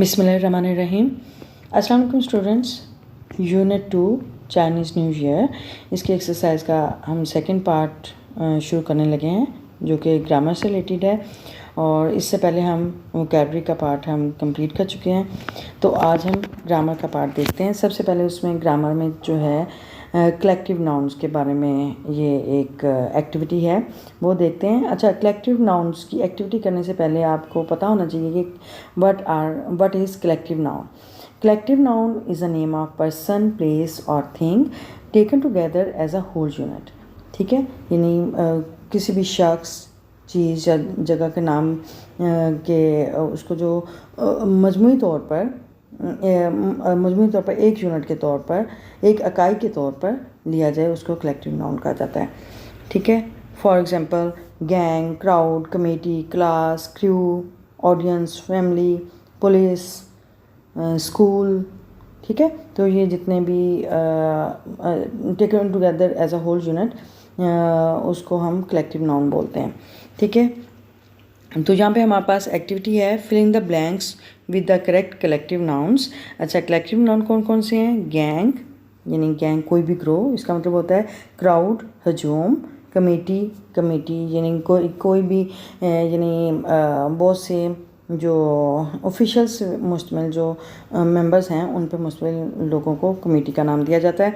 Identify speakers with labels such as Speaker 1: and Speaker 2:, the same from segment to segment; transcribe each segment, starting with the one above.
Speaker 1: बिस्मिल्लाहिर्रहमानिर्रहीम। अस्सलाम वालेकुम students. Unit 2 Chinese new year, इसकी एक्सरसाइज का हम सेकंड पार्ट शुरू करने लगे हैं जो कि ग्रामर से रिलेटेड है। और इससे पहले हम वोकैबुलरी का पार्ट हम कंप्लीट कर चुके हैं, तो आज हम ग्रामर का पार्ट देखते हैं। सबसे पहले उसमें ग्रामर में जो है कलेक्टिव नाउन्स के बारे में ये एक एक्टिविटी है, वो देखते हैं। अच्छा, कलेक्टिव नाउन्स की एक्टिविटी करने से पहले आपको पता होना चाहिए कि what is collective noun. Collective noun is a name of person, place और thing taken together as a whole unit. ठीक है, यानी किसी भी शख्स, चीज़ या जगह के नाम के उसको जो मजमूई तौर पर एक यूनिट के तौर पर, एक इकाई के तौर पर लिया जाए, उसको कलेक्टिव नाउन कहा जाता है। ठीक है, for example gang, crowd, committee, class, crew, audience, family, police, school. ठीक है, तो ये जितने भी taken together as a whole unit उसको हम कलेक्टिव नाउन बोलते हैं। ठीक है, तो यहाँ पे हमारे पास एक्टिविटी है filling the blanks with the correct collective nouns. अच्छा, कलेक्टिव नाउन कौन कौन से हैं? गैंग, यानी गैंग कोई भी ग्रोह, इसका मतलब होता है। क्राउड, हजूम। कमेटी यानी कोई भी यानी बहुत से जो ऑफिशियल्स मुश्तमिल जो मेंबर्स हैं, उन पर मुश्तमिल लोगों को कमेटी का नाम दिया जाता है।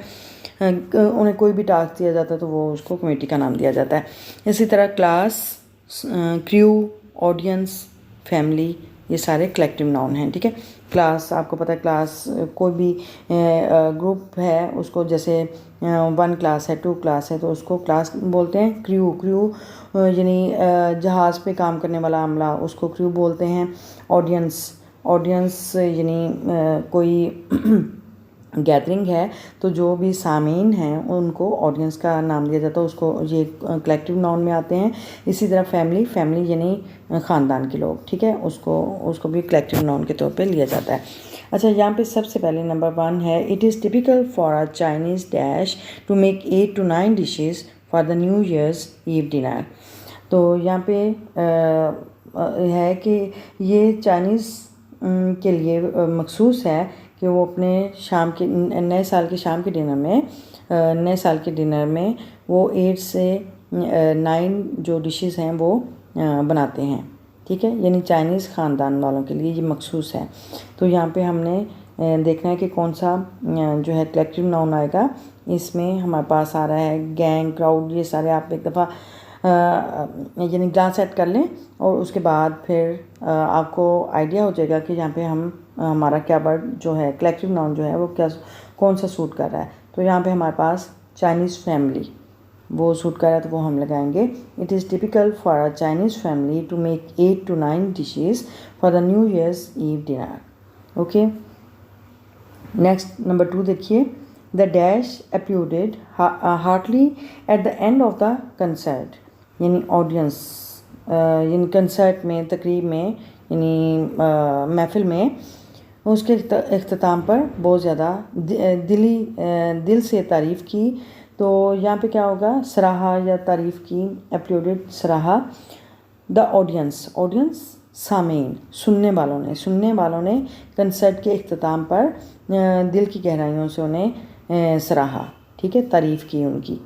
Speaker 1: उन्हें कोई भी टास्क दिया जाता है तो वो उसको कमेटी का नाम दिया जाता है। इसी तरह क्लास, क्रू, ऑडियंस, फैमिली, ये सारे कलेक्टिव नाउन हैं। ठीक है, क्लास आपको पता है, क्लास कोई भी ग्रुप है उसको, जैसे 1 क्लास है, 2 क्लास है, तो उसको क्लास बोलते हैं। क्रू यानी जहाज़ पे काम करने वाला अमला, उसको क्रू बोलते हैं। ऑडियंस यानी कोई गैदरिंग है, तो जो भी सामीन हैं उनको ऑडियंस का नाम दिया जाता है, उसको ये कलेक्टिव नाउन में आते हैं। इसी तरह फैमिली यानी ख़ानदान के लोग, ठीक है, उसको भी कलेक्टिव नाउन के तौर पे लिया जाता है। अच्छा, यहाँ पे सबसे पहले नंबर 1 है, it is typical for a Chinese dash to make 8 to 9 dishes for the new years ewe dinner. तो यहाँ पे है कि ये चाइनीज़ के लिए मखसूस है कि वो अपने नए साल के डिनर में वो 8 से 9 जो डिशेस हैं वो बनाते हैं। ठीक है, यानी चाइनीज़ ख़ानदान वालों के लिए ये मखसूस है। तो यहाँ पे हमने देखना है कि कौन सा जो है कलेक्टिव नाउन आएगा। इसमें हमारे पास आ रहा है गैंग, क्राउड, ये सारे आप एक दफ़ा यानी ग्लास सेट कर लें और उसके बाद फिर आपको आइडिया हो जाएगा कि यहाँ पे हमारा क्या वर्ड जो है कलेक्टिव नाउन जो है वो कौन सा सूट कर रहा है। तो यहाँ पे हमारे पास चाइनीज़ फैमिली वो सूट कर रहा है, तो वो हम लगाएंगे। It is typical for a Chinese family to make 8 to 9 dishes for the new years ewe dinner. Okay, next number 2 देखिए, the dash appeared heartily at the end of the concert, यानी audience यानी concert में, तकरीब में, यानी महफिल में उसके इख्तिताम पर बहुत ज़्यादा दिल से तारीफ़ की। तो यहाँ पे क्या होगा? सराहा या तारीफ़ की, अपीयर्ड सराहा। द ऑडियंस सामीन, सुनने वालों ने कंसर्ट के इख्तिताम पर दिल की गहराइयों से उन्हें सराहा। ठीक है, तारीफ़ की उनकी।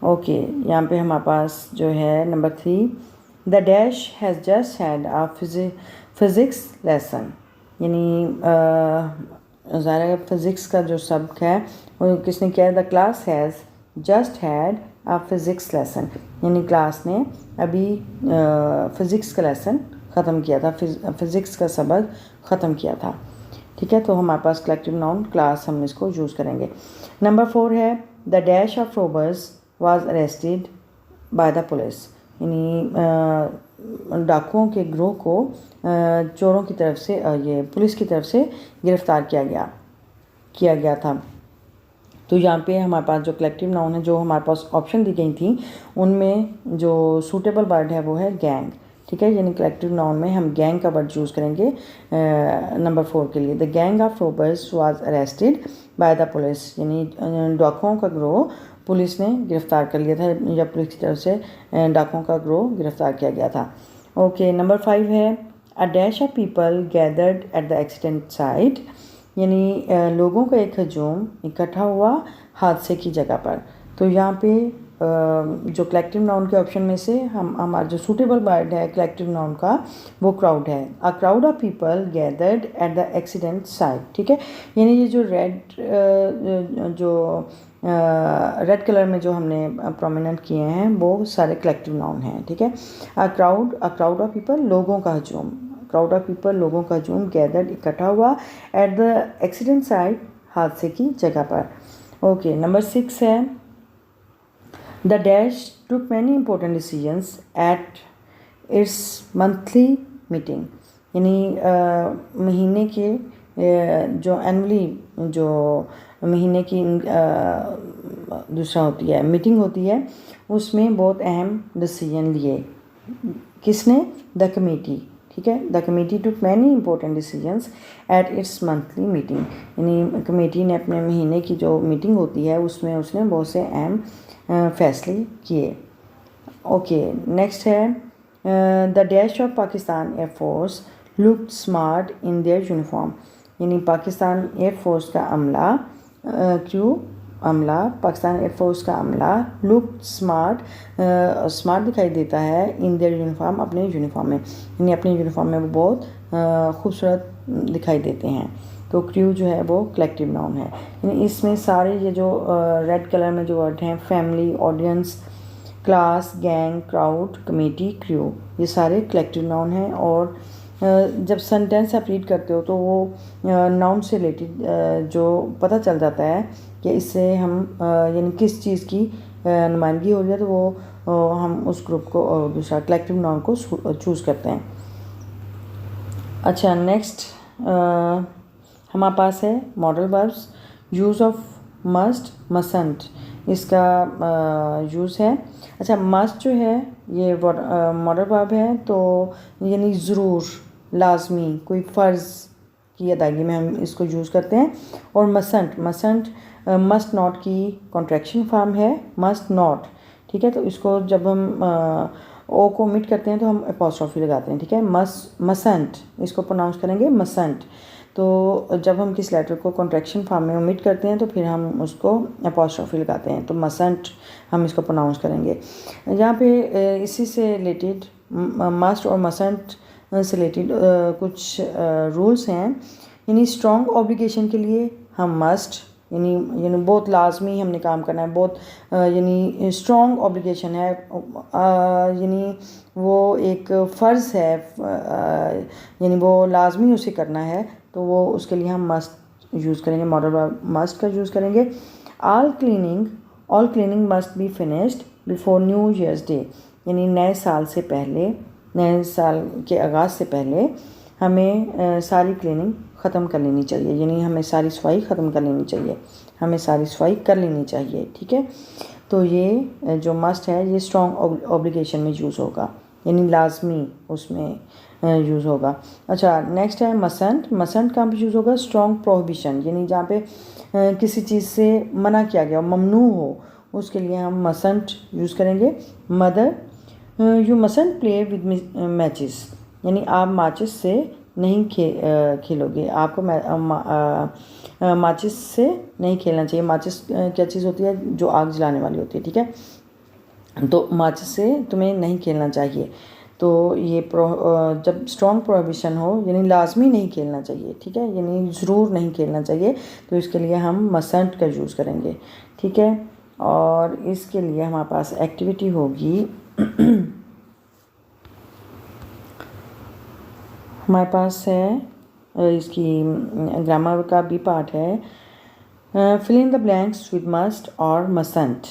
Speaker 1: ओके, यहाँ पे हमारे पास जो है number 3, the dash has just had a physics lesson, यानी ज़ाहिर फिज़िक्स का जो सबक है वो किसने किया है? The class has just had a physics lesson, यानी क्लास ने अभी फ़िज़िक्स का लेसन ख़त्म किया था, फ़िज़िक्स का सबक ख़त्म किया था। ठीक है, तो हमारे पास कलेक्टिव नाउन क्लास हम इसको यूज़ करेंगे। नंबर 4 है, the dash of robbers was arrested by the police, यानी डाकुओं के ग्रोह को चोरों की तरफ से ये पुलिस की तरफ से गिरफ़्तार किया गया था। तो यहाँ पे हमारे पास जो कलेक्टिव नाउन है, जो हमारे पास ऑप्शन दी गई थी, उनमें जो सूटेबल वर्ड है वो है गैंग। ठीक है, यानी कलेक्टिव नाउन में हम गैंग का वर्ड यूज़ करेंगे नंबर 4 के लिए। The gang of robbers was arrested by the police, यानी डाकुओं का ग्रोह पुलिस ने गिरफ़्तार कर लिया था, या पुलिस की तरफ से डाकुओं का ग्रोह गिरफ़्तार किया गया था। ओके, नंबर 5 है, a dash of people gathered at the accident site, यानी लोगों का एक हजूम इकट्ठा हुआ हादसे की जगह पर। तो यहाँ पे जो कलेक्टिव नाउन के ऑप्शन में से हमारा जो सूटेबल वर्ड है कलेक्टिव नाउन का वो क्राउड है। A crowd of people gathered at the accident site, ठीक है। यानी ये जो रेड कलर में जो हमने प्रोमिनेंट किए हैं वो सारे कलेक्टिव नाउन हैं, ठीक है। अ क्राउड ऑफ पीपल, लोगों का हजूम, क्राउड ऑफ पीपल लोगों का हजूम, गैदर्ड इकट्ठा हुआ, एट द एक्सीडेंट साइट हादसे की जगह पर। ओके, नंबर 6 है the dash took many important decisions at its monthly meeting, यानी महीने के जो एनुअली जो महीने की दूसरा होती है मीटिंग होती है उसमें बहुत अहम डिसीजन लिए। किसने? द कमेटी, ठीक है। The committee took many important decisions at its monthly meeting, यानी कमेटी ने अपने महीने की जो मीटिंग होती है उसमें उसने बहुत से अहम फैसले किए। ओके, नेक्स्ट है the dash of Pakistan air force looked smart in their uniform, यानी पाकिस्तान एयरफोर्स का अमला पाकिस्तान एयरफोर्स का अमला लुक स्मार्ट दिखाई देता है इन देयर यूनिफॉर्म, अपने यूनिफॉर्म में, यानी अपने यूनिफॉर्म में वो बहुत खूबसूरत दिखाई देते हैं। तो क्रू जो है वो कलेक्टिव नाउन है, यानी इसमें सारे ये जो रेड कलर में जो वर्ड हैं family, audience, class, gang, crowd, committee, crew, ये सारे कलेक्टिव नाउन हैं। और जब सेंटेंस आप रीड करते हो तो वो नाउन से रिलेटेड जो पता चल जाता है कि इससे हम यानी किस चीज़ की नुमाइंदगी हो रही है, तो वो हम उस ग्रुप को दूसरा कलेक्टिव नाउन को चूज़ करते हैं। अच्छा, नेक्स्ट हमारे पास है modal verbs. Use of must, mustn't, इसका यूज़ है। अच्छा, मस्ट जो है ये मॉडल वर्ब है, तो यानी ज़रूर, लाजमी, कोई फ़र्ज़ की अदायगी में हम इसको यूज़ करते हैं। और मसंट मस्ट नॉट की कॉन्ट्रैक्शन फॉर्म है, मस्ट नॉट, ठीक है। तो इसको जब हम ओ को ओमिट करते हैं तो हम अपॉस्ट्रोफी लगाते हैं, ठीक है। मसंट, इसको प्रोनाउंस करेंगे मसंट। तो जब हम किस लेटर को कॉन्ट्रैक्शन फॉर्म में ओमिट करते हैं तो फिर हम उसको अपॉस्ट्रोफी लगाते हैं, तो मसंट हम इसको प्रोनाउंस करेंगे। यहाँ पे इसी से रिलेटेड मस्ट और मसंट से रिलेटेड कुछ रूल्स हैं। यानी स्ट्रॉन्ग ऑब्लिगेशन के लिए हम मस्ट, यानी बहुत लाजमी हमने काम करना है, बहुत यानी स्ट्रॉन्ग ऑब्लिगेशन है, यानी वो एक फ़र्ज़ है, यानी वो लाजमी उसे करना है, तो वो उसके लिए हम मस्ट यूज़ करेंगे, मॉडल वर्ब मस्ट का यूज़ करेंगे। All cleaning must be finished before new years day, यानी नए साल से पहले, नए साल के आगाज़ से पहले हमें सारी क्लीनिंग ख़त्म कर लेनी चाहिए, यानी हमें सारी सफाई ख़त्म कर लेनी चाहिए, हमें सारी सफाई कर लेनी चाहिए, ठीक है। तो ये जो मस्ट है ये स्ट्रॉन्ग ऑब्लिगेशन में यूज़ होगा, यानी लाजमी उसमें यूज़ होगा। अच्छा, नेक्स्ट है मसंट कहाँ पे यूज़ होगा? स्ट्रॉन्ग प्रोहिबिशन, यानी जहाँ पे किसी चीज़ से मना किया गया हो, ममनू हो, उसके लिए हम मसंट यूज़ करेंगे। Mother, you mustn't play with matches, यानी आप माचिस से नहीं खेलोगे, आपको माचिस से नहीं खेलना चाहिए। माचिस क्या चीज़ होती है? जो आग जलाने वाली होती है, ठीक है। तो माचिस से तुम्हें नहीं खेलना चाहिए। तो ये जब स्ट्रॉन्ग प्रोहिबिशन हो, यानी लाजमी नहीं खेलना चाहिए, ठीक है, यानी ज़रूर नहीं खेलना चाहिए, तो इसके लिए हम मसंट का यूज़ करेंगे, ठीक है। और इसके लिए हमारे पास एक्टिविटी होगी हमारे पास है इसकी ग्रामर का भी पार्ट है। Fill in the blanks with must और मसंट,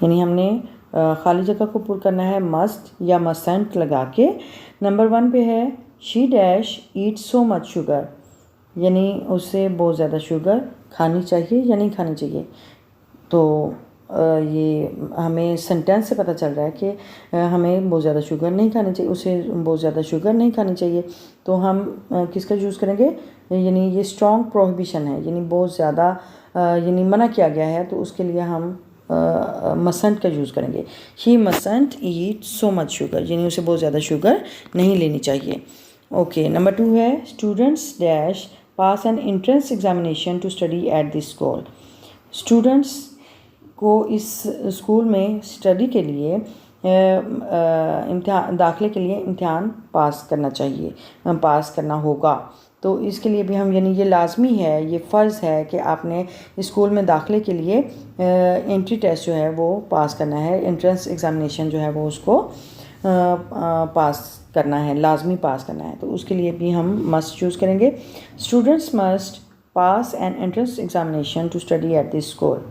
Speaker 1: यानी हमने खाली जगह को पुर करना है मस्ट या मसंट लगा के। नंबर 1 पे है she dash eat so much sugar, यानी उससे बहुत ज़्यादा शुगर खानी चाहिए या नहीं खानी चाहिए। तो ये हमें सेंटेंस से पता चल रहा है कि हमें बहुत ज़्यादा शुगर नहीं खानी चाहिए, उसे बहुत ज़्यादा शुगर नहीं खानी चाहिए। तो हम किसका यूज़ करेंगे? यानी ये स्ट्रॉन्ग प्रोहिबिशन है, यानी बहुत ज़्यादा यानी मना किया गया है, तो उसके लिए हम मसंट का यूज़ करेंगे। ही मसंट ईट सो मच शुगर, यानी उसे बहुत ज़्यादा शुगर नहीं लेनी चाहिए। ओके, नंबर 2 है students dash pass an entrance examination to study at this school. Students को इस स्कूल में स्टडी के लिए इम्तिहान दाखिले के लिए इम्तिहान पास करना चाहिए, पास करना होगा। तो इसके लिए भी हम, यानी ये लाजमी है, ये फ़र्ज़ है कि आपने स्कूल में दाखिले के लिए एंट्री टेस्ट जो है वो पास करना है, एंट्रेंस एग्ज़ामिनेशन जो है वो उसको पास करना है, लाजमी पास करना है। तो उसके लिए भी हम मस्ट चूज़ करेंगे। Students must pass an entrance examination to study at this school.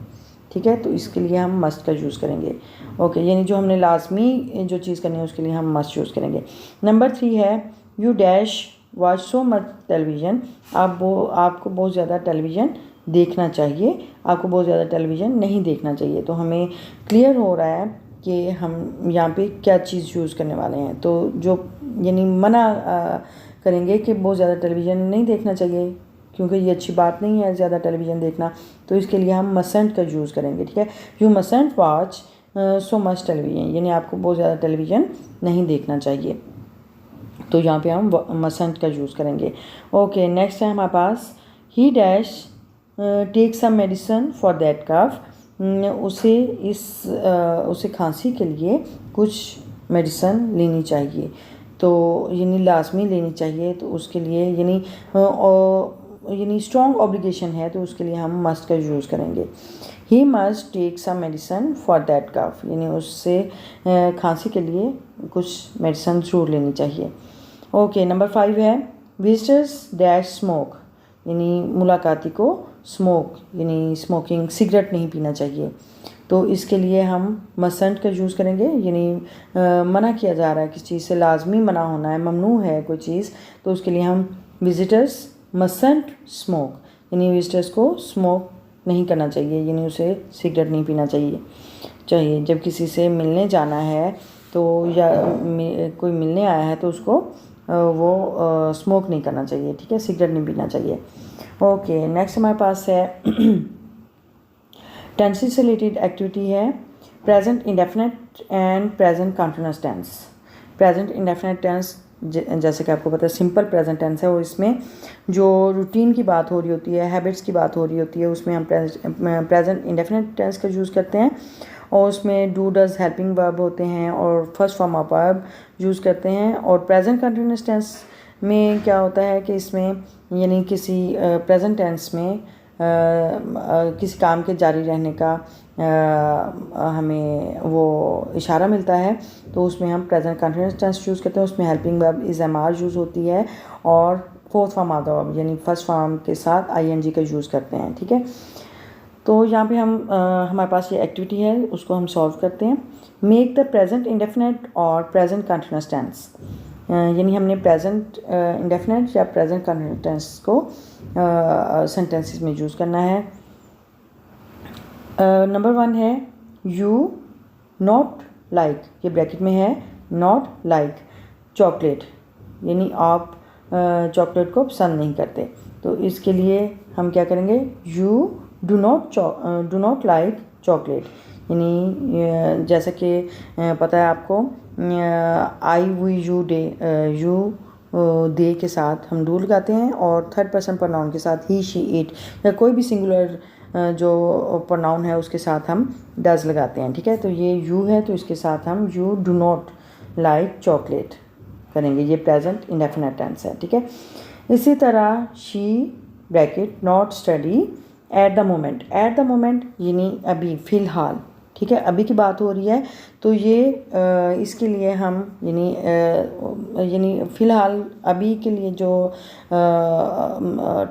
Speaker 1: ठीक है, तो इसके लिए हम मस्ट का यूज़ करेंगे। ओके, यानी जो हमने लाजमी जो चीज़ करनी है उसके लिए हम मस्ट यूज़ करेंगे। नंबर 3 है you dash watch so much television. आपको बहुत ज़्यादा टेलीविज़न देखना चाहिए, आपको बहुत ज़्यादा टेलीविज़न नहीं देखना चाहिए। तो हमें क्लियर हो रहा है कि हम यहाँ पे क्या चीज़ यूज़ करने वाले हैं। तो जो यानी मना करेंगे कि बहुत ज़्यादा टेलीविज़न नहीं देखना चाहिए, क्योंकि ये अच्छी बात नहीं है ज़्यादा टेलीविज़न देखना। तो इसके लिए हम मसंट का यूज़ करेंगे। ठीक है, you mustn't watch so much television, यानी आपको बहुत ज़्यादा टेलीविज़न नहीं देखना चाहिए। तो यहाँ पे हम मसंट का यूज़ करेंगे। ओके, नेक्स्ट है हमारे पास he dash take some medicine for that cough. उसे खांसी के लिए कुछ मेडिसन लेनी चाहिए, तो यानी लाजमी लेनी चाहिए। तो उसके लिए यानी स्ट्रॉन्ग ऑब्लिगेशन है, तो उसके लिए हम मस्ट का यूज़ करेंगे। He must take some medicine for that cough, यानी उससे खांसी के लिए कुछ मेडिसन ज़रूर लेनी चाहिए। ओके, नंबर 5 है विजिटर्स डैश स्मोक, यानी मुलाकाती को स्मोक यानी स्मोकिंग सिगरेट नहीं पीना चाहिए। तो इसके लिए हम मसंट का यूज़ करेंगे, यानी मना किया जा रहा है किसी चीज़ से, लाजमी मना होना है, ममनू है कोई चीज़। तो उसके लिए हम विजिटर्स मसंट स्मोक, यानी विजिटर्स को स्मोक नहीं करना चाहिए, यानी उसे सिगरेट नहीं पीना चाहिए। जब किसी से मिलने जाना है तो या कोई मिलने आया है तो उसको वो स्मोक नहीं करना चाहिए। ठीक है, सिगरेट नहीं पीना चाहिए। ओके, नेक्स्ट हमारे पास है टेंसेस से रिलेटेड एक्टिविटी है present indefinite and present continuous tense. Present indefinite tense जैसे कि आपको पता है सिंपल प्रेजेंट टेंस है, और इसमें जो रूटीन की बात हो रही होती है, हैबिट्स की बात हो रही होती है, उसमें हम प्रेजेंट इंडेफिनिट टेंस का यूज़ करते हैं। और उसमें डू डज हेल्पिंग वर्ब होते हैं और first form of verb use करते हैं। और प्रेजेंट कंटीन्यूअस टेंस में क्या होता है कि इसमें यानी किसी प्रेजेंट टेंस में किसी काम के जारी रहने का हमें वो इशारा मिलता है, तो उसमें हम प्रेजेंट कंटीन्यूअस टेंस यूज़ करते हैं। उसमें helping verb is am are use होती है, और fourth form of the verb यानी फर्स्ट फॉर्म के साथ ING का यूज़ करते हैं। ठीक है, तो यहाँ पे हम हमारे पास ये एक्टिविटी है, उसको हम सॉल्व करते हैं। मेक द प्रेजेंट इंडेफिनिट और प्रेजेंट कंटीन्यूअस टेंस, यानी हमने प्रेजेंट इंडेफिनिट या प्रेजेंट कंटीन्यूअस टेंस को सेंटेंसेस में यूज़ करना है। नंबर 1 है यू नॉट लाइक, ये ब्रैकेट में है, नॉट लाइक चॉकलेट, यानी आप चॉकलेट को पसंद नहीं करते। तो इसके लिए हम क्या करेंगे, you do not like chocolate, यानी जैसे कि पता है आपको आई वी यू डे, यू दे के साथ हम डू लगाते हैं, और थर्ड पर्सन प्रोनाउन के साथ ही शी इट या कोई भी सिंगुलर जो प्रोनाउन है उसके साथ हम डज लगाते हैं। ठीक है, तो ये यू है, तो इसके साथ हम you do not like chocolate करेंगे, ये प्रेजेंट इंडेफिनिट टेंस है। ठीक है, इसी तरह she bracket not study at the moment यानी अभी फ़िलहाल। ठीक है, अभी की बात हो रही है, तो ये इसके लिए हम यानी फ़िलहाल अभी के लिए जो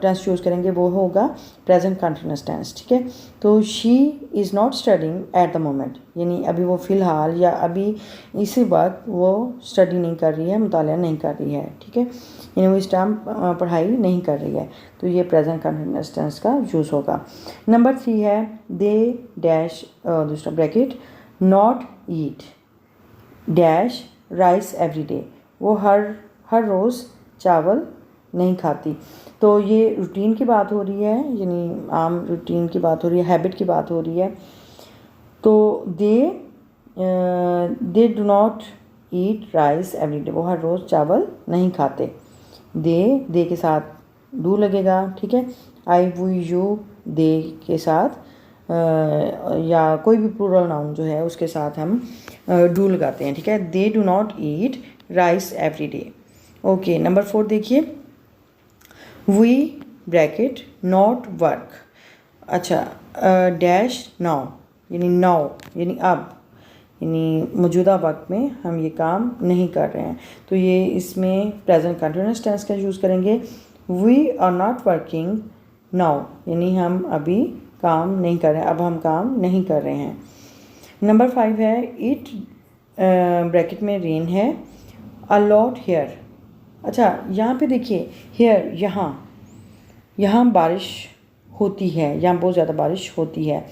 Speaker 1: टेंस यूज़ करेंगे वो होगा प्रेजेंट कंटीन्यूअस टेंस। ठीक है, तो she is not studying at the moment, यानी अभी वो फ़िलहाल या अभी इसी वक्त वो स्टडी नहीं कर रही है, मुतालिया नहीं कर रही है। ठीक है, यानी वो इस टाइम पढ़ाई नहीं कर रही है, तो ये प्रेजेंट कंटीन्यूअस टेंस का यूज़ होगा। नंबर 3 है दे डैश दूसरा bracket not eat dash rice every day, वो हर रोज़ चावल नहीं खाती। तो ये रूटीन की बात हो रही है, यानी आम रूटीन की बात हो रही है, हैबिट की बात हो रही है। तो they do not eat rice every day, वो हर रोज़ चावल नहीं खाते। दे के साथ डू लगेगा, ठीक है। आई वू यू दे के साथ या कोई भी प्लूरल नाउन जो है उसके साथ हम डू लगाते हैं, ठीक है। They do not eat rice every day. Okay, number 4 देखिए, वी ब्रैकेट नॉट वर्क। अच्छा, डैश नाउ यानी नाउ यानी अब, यानी मौजूदा वक्त में हम ये काम नहीं कर रहे हैं, तो ये इसमें प्रेजेंट कंटिन्यूअस टेंस का यूज़ करेंगे। We are not working now यानी हम अभी काम नहीं कर रहे हैं, अब हम काम नहीं कर रहे हैं। नंबर 5 है, इट ब्रैकेट में रेन है अ लॉट हेयर। अच्छा, यहाँ पे देखिए हेयर, यहाँ बारिश होती है, यहाँ बहुत ज़्यादा बारिश होती है,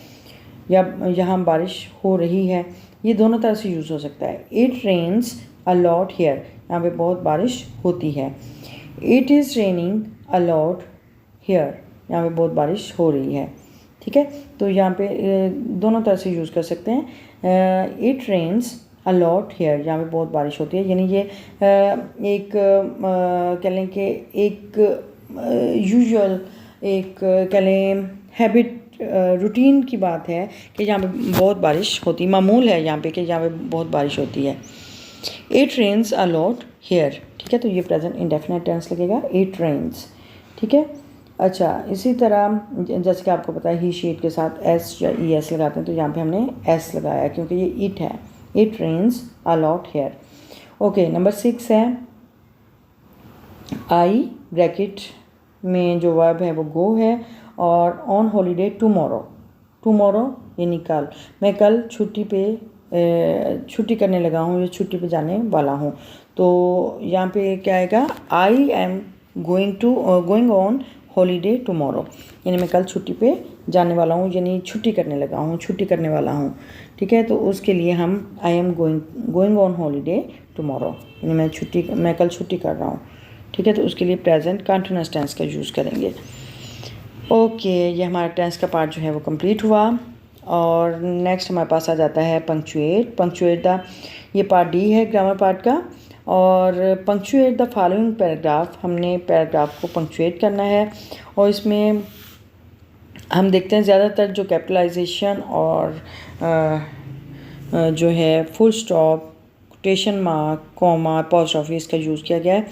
Speaker 1: या यहाँ बारिश हो रही है, ये दोनों तरह से यूज़ हो सकता है। It rains a lot here, यहाँ पे बहुत बारिश होती है। It is raining a lot here, यहाँ पे बहुत बारिश हो रही है, ठीक है। तो यहाँ पे दोनों तरह से यूज़ कर सकते हैं। It rains a lot here, यहाँ पे बहुत बारिश होती है, यानी ये एक कह लें कि एक यूजुअल एक कह लें हैबिट रूटीन की बात है कि यहाँ पे बहुत बारिश होती, मामूल है यहाँ पे कि यहाँ पे बहुत बारिश होती है। It rains a lot here, ठीक है, तो ये प्रेजेंट इंडेफिनिट टेंस लगेगा, इट रेन्स, ठीक है। अच्छा, इसी तरह जैसे कि आपको पता है ही शीट के साथ एस या ई एस लगाते हैं, तो यहाँ पे हमने एस लगाया क्योंकि ये इट है। It rains a lot here. Okay, number 6 है, आई ब्रैकेट में जो वर्ब है वो गो है, और ऑन हॉलीडे टुमारो यानी कल, मैं कल छुट्टी करने लगा हूँ या छुट्टी पे जाने वाला हूँ। तो यहाँ पे क्या आएगा, I am going on holiday tomorrow, यानी मैं कल छुट्टी पे जाने वाला हूँ, यानी छुट्टी करने लगा हूँ, छुट्टी करने वाला हूँ, ठीक है। तो उसके लिए हम I am going on holiday tomorrow, यानी मैं कल छुट्टी कर रहा हूँ, ठीक है। तो उसके लिए प्रेजेंट कंटिन्यूअस टेंस का यूज़ करेंगे। ओके, ये हमारा टेंस का पार्ट जो है वो कंप्लीट हुआ, और नेक्स्ट हमारे पास आ जाता है पंक्चुएट द, ये पार्ट डी है ग्रामर पार्ट का। और पंक्चुएट द फॉलोइंग पैराग्राफ, हमने पैराग्राफ को पंक्चुएट करना है, और इसमें हम देखते हैं ज़्यादातर जो कैपिटलाइजेशन और जो है full stop, quotation mark, comma, apostrophe इसका यूज़ किया गया है।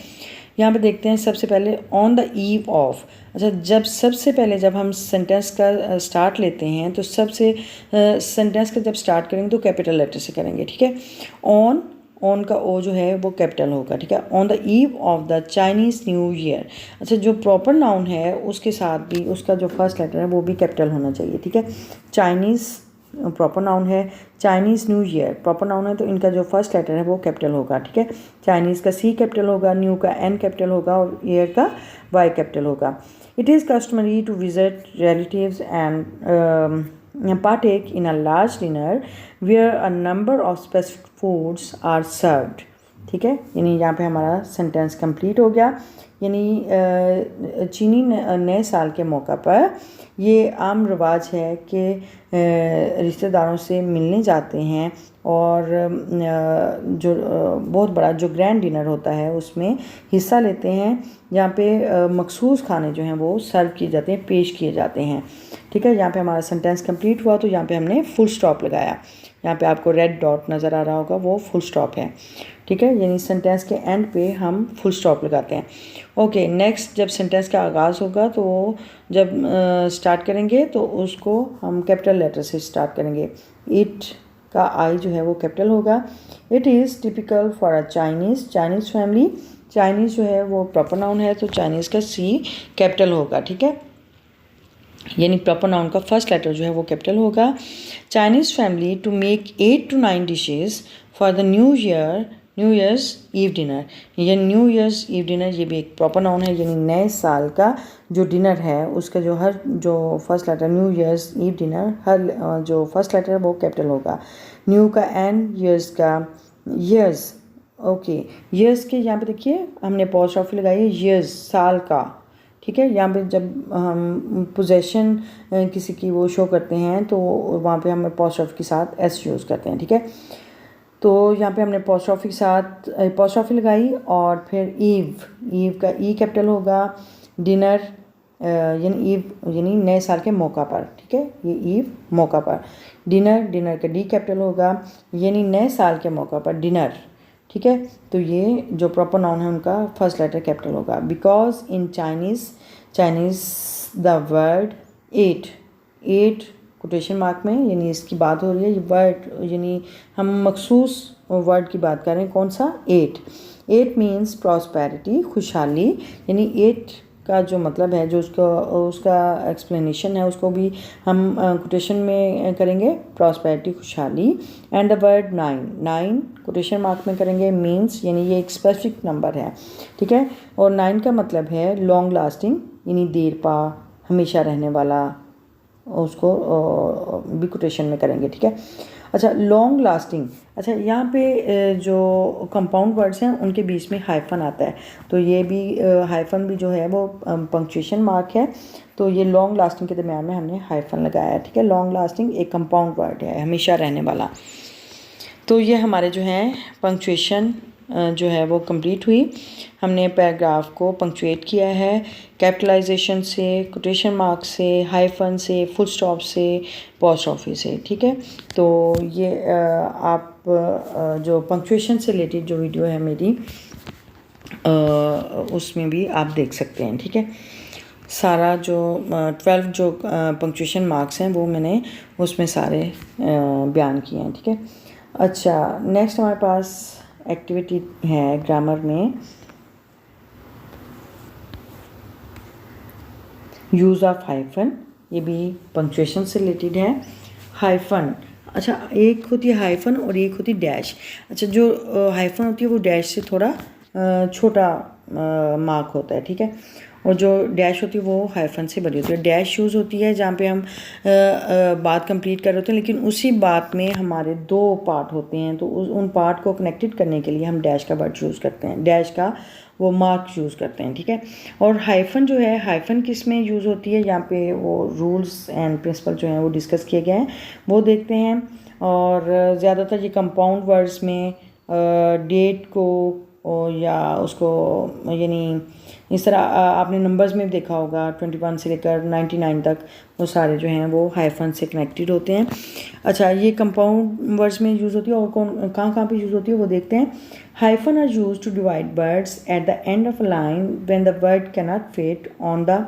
Speaker 1: यहाँ पे देखते हैं सबसे पहले ऑन द ईव ऑफ। अच्छा, सबसे पहले जब हम सेंटेंस का स्टार्ट लेते हैं तो सेंटेंस का जब स्टार्ट करेंगे तो कैपिटल लेटर से करेंगे, ठीक है। ऑन का ओ जो है वो कैपिटल होगा, ठीक है। On the eve of the Chinese new year. अच्छा, जो प्रॉपर नाउन है उसके साथ भी उसका जो फर्स्ट लेटर है वो भी कैपिटल होना चाहिए, ठीक है। चाइनीज़ प्रॉपर नाउन है, Chinese new year proper noun है, तो इनका जो फर्स्ट लेटर है वो कैपिटल होगा, ठीक है। चाइनीज़ का सी कैपिटल होगा, न्यू का एन कैपिटल होगा, और ईयर का वाई कैपिटल होगा। It is customary to visit relatives and partake in a large dinner where a number of specific foods are served, ठीक है। यानी यहाँ पे हमारा सेंटेंस कंप्लीट हो गया, यानी चीनी नए साल के मौका पर ये आम रिवाज है कि रिश्तेदारों से मिलने जाते हैं, और जो बहुत बड़ा जो ग्रैंड डिनर होता है उसमें हिस्सा लेते हैं, जहाँ पे मखसूस खाने जो हैं वो सर्व किए जाते हैं, पेश किए जाते हैं, ठीक है। यहाँ पे हमारा सेंटेंस कंप्लीट हुआ, तो यहाँ पे हमने फुल स्टॉप लगाया, यहाँ पे आपको रेड डॉट नज़र आ रहा होगा, वो फुल स्टॉप है, ठीक है। यानी सेंटेंस के एंड पे हम फुल स्टॉप लगाते हैं। ओके, नेक्स्ट जब सेंटेंस का आगाज़ होगा तो जब स्टार्ट करेंगे तो उसको हम कैपिटल लेटर से स्टार्ट करेंगे। इट का आई जो है वो कैपिटल होगा। It is typical for a Chinese family, Chinese जो है वो प्रॉपर नाउन है, तो चाइनीज़ का सी कैपिटल होगा, ठीक है। यानी प्रॉपर नाउन का फर्स्ट लेटर जो है वो कैपिटल होगा। Chinese family to make 8 to 9 dishes for the new years ewe dinner. ये न्यू ईयर्स ईव डिनर ये भी एक प्रॉपर नाउन है, यानी नए साल का जो डिनर है उसका जो first letter New years ewe dinner, हर जो फर्स्ट लेटर है वो कैपिटल होगा। न्यू का एन, ईयर्स का ईयर्स, ओके। ईयर्स के यहाँ पे देखिए हमने अपोस्ट्रोफी लगाई है, ईयर्स साल का, ठीक है। यहाँ पे जब हम पोजेशन किसी की वो शो करते हैं तो वहाँ पे हम अपॉस्ट्रोफी के साथ एस यूज़ करते हैं, ठीक है। तो यहाँ पे हमने अपॉस्ट्रोफी के साथ अपॉस्ट्रोफी लगाई और फिर ईव का ई कैपिटल होगा, डिनर यानी ईव यानी नए साल के मौका पर, ठीक है, ये ईव मौका पर। डिनर का डी कैपिटल होगा यानी नए साल के मौका पर डिनर, ठीक है। तो ये जो प्रॉपर नाउन है उनका फर्स्ट लेटर कैपिटल होगा। Because in Chinese the word at quotation mark में यानी इसकी बात हो रही है, ये वर्ड यानी हम मखसूस वर्ड की बात कर रहे हैं, कौन सा, एट मीन्स प्रॉस्पेरिटी, खुशहाली, यानी एट का जो मतलब है, जो उसका एक्सप्लेनेशन है उसको भी हम कोटेशन में करेंगे, प्रॉस्पेरिटी, खुशहाली। And the word nine quotation mark में करेंगे, मीन्स यानी ये एक स्पेसिफिक नंबर है, ठीक है। और 9 का मतलब है लॉन्ग लास्टिंग यानी देर पा, हमेशा रहने वाला, उसको भी कोटेशन में करेंगे, ठीक है। अच्छा, लॉन्ग लास्टिंग, अच्छा यहाँ पे जो कंपाउंड वर्ड्स हैं उनके बीच में हाइफन आता है, तो ये भी हाइफन भी जो है वो पंक्चुएशन मार्क है, तो ये लॉन्ग लास्टिंग के दरम्यान में हमने हाइफन लगाया है, ठीक है। लॉन्ग लास्टिंग एक कंपाउंड वर्ड है, हमेशा रहने वाला। तो ये हमारे जो हैं पंक्चुएशन जो है वो कंप्लीट हुई। हमने पैराग्राफ को पंक्चुएट किया है कैपिटलाइजेशन से, कोटेशन मार्क से, हाइफन से, फुल स्टॉप से, अपॉस्ट्रोफी से, ठीक है। तो ये आप जो पंक्चुएशन से रिलेटेड जो वीडियो है मेरी उसमें भी आप देख सकते हैं, ठीक है। सारा जो 12 जो पंक्चुएशन मार्क्स हैं वो मैंने उसमें सारे बयान किए हैं, ठीक है। अच्छा, नेक्स्ट हमारे पास एक्टिविटी है ग्रामर में यूज़ ऑफ हाइफन, ये भी पंक्चुएशन से रिलेटेड है। हाइफन, अच्छा एक होती है हाइफन और एक होती है डैश। अच्छा, जो हाइफन होती है वो डैश से थोड़ा छोटा मार्क होता है, ठीक है, और जो डैश होती है वो हाइफन से बड़ी होती है। डैश यूज़ होती है जहाँ पे हम बात कंप्लीट कर रहे होते हैं, लेकिन उसी बात में हमारे 2 पार्ट होते हैं, तो उन पार्ट को कनेक्टेड करने के लिए हम डैश का वर्ड यूज़ करते हैं, डैश का वो मार्क यूज़ करते हैं, ठीक है। और हाइफन जो है, हाइफन किस में यूज़ होती है, यहाँ पे वो रूल्स एंड प्रिंसिपल जो हैं वो डिस्कस किए गए हैं, वो देखते हैं। और ज़्यादातर ये कंपाउंड वर्ड्स में डेट को या उसको यानी इस तरह आपने नंबर्स में देखा होगा 21 से लेकर 99 तक, वो सारे जो हैं वो हाइफन से कनेक्टेड होते हैं। अच्छा, ये कंपाउंड वर्ड्स में यूज़ होती है और कहाँ पे यूज़ होती है वो देखते हैं। Hyphen are use to divide words at the end of a line when the word can not fit on the